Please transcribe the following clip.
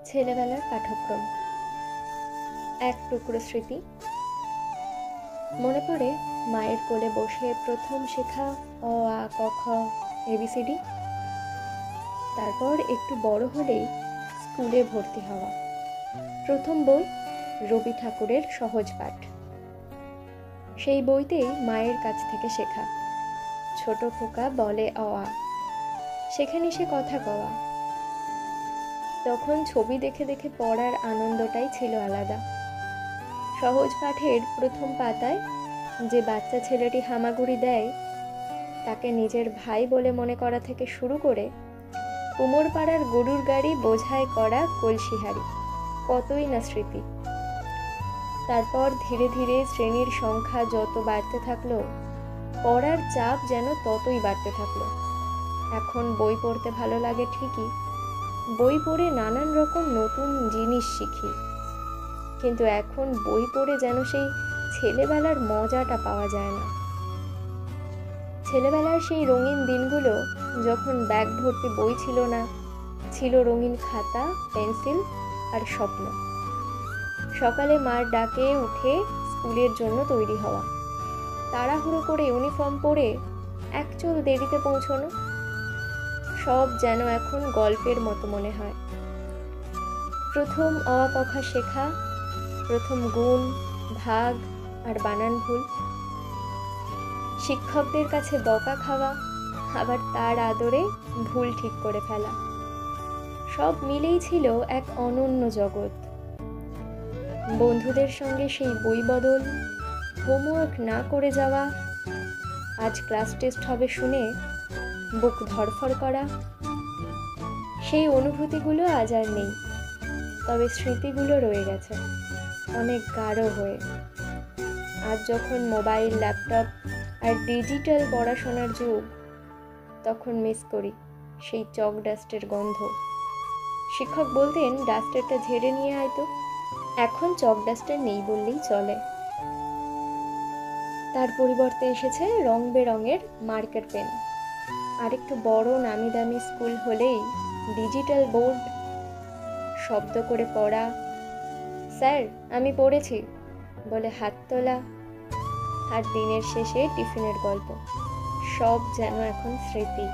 ছেলেবেলার পাঠ্যক্রম। এক টুকরো স্মৃতি। মনে পড়ে মায়ের কোলে বসে প্রথম শেখা অ আ ক খ এবিসিডি। তারপর একটু বড় হলেই স্কুলে ভর্তি হওয়া। প্রথম বই রবি ঠাকুরের সহজ পাঠ। সেই বইতেই মায়ের কাছ থেকে শেখা ছোট খোকা বলে অ আ, সেখানে সে কথা কওয়া। তখন ছবি দেখে দেখে পড়ার আনন্দটাই ছিল আলাদা। সহজ পাঠের প্রথম পাতায় যে বাচ্চা ছেলেটি হামাগুড়ি দেয় তাকে নিজের ভাই বলে মনে করা থেকে শুরু করে কুমোরপাড়ার গরুর গাড়ি বোঝাই করা কলসিহারি, কতই না স্মৃতি। তারপর ধীরে ধীরে শ্রেণীর সংখ্যা যত বাড়তে থাকলো, পড়ার চাপ যেন ততই বাড়তে থাকলো। এখন বই পড়তে ভালো লাগে ঠিকই, বই পড়ে নানান রকম নতুন জিনিস শিখি, কিন্তু এখন বই পড়ে যেন সেই ছেলেবেলার মজাটা পাওয়া যায় না। ছেলেবেলার সেই রঙিন দিনগুলো, যখন ব্যাগ ভর্তি বই ছিল না, ছিল রঙিন খাতা, পেন্সিল আর স্বপ্ন। সকালে মার ডাকে উঠে স্কুলের জন্য তৈরি হওয়া, তাড়াহুড়ো করে ইউনিফর্ম পরে একচুল দেরিতে পৌঁছানো, সব যেন এখন গল্পের মতো মনে হয়। প্রথম অ আ ক খ শেখা, প্রথম গুণ, ভাগ আর বানান ভুল, শিক্ষকদের কাছে বকা খাওয়া, আবার তার আদরে ভুল ঠিক করে ফেলা, সব মিলেই ছিল এক অনন্য জগৎ। বন্ধুদের সঙ্গে সেই বই বদল, হোমওয়ার্ক না করে যাওয়া, আজ ক্লাস টেস্ট হবে শুনে বুক ধড়ফড় করা, সেই অনুভূতিগুলো আজ আর নেই, তবে স্মৃতিগুলো রয়ে গেছে অনেক গাঢ় হয়ে। আজ যখন মোবাইল, ল্যাপটপ আর ডিজিটাল পড়াশোনার যুগ, তখন মিস করি সেই চক ডাস্টের গন্ধ। শিক্ষক বলতেন ডাস্টারটা ঝেড়ে নিয়ে আয় তো, এখন চক ডাস্টার নেই বললেই চলে। তার পরিবর্তে এসেছে রং বেরঙের মার্কার পেন। আরেকটু বড় নামি দামি স্কুল হলেই ডিজিটাল বোর্ড, শব্দ করে পড়া, স্যার আমি পড়েছি বলে হাত তোলা, আর দিনের শেষে টিফিনের গল্প, সব যেন এখন স্মৃতি।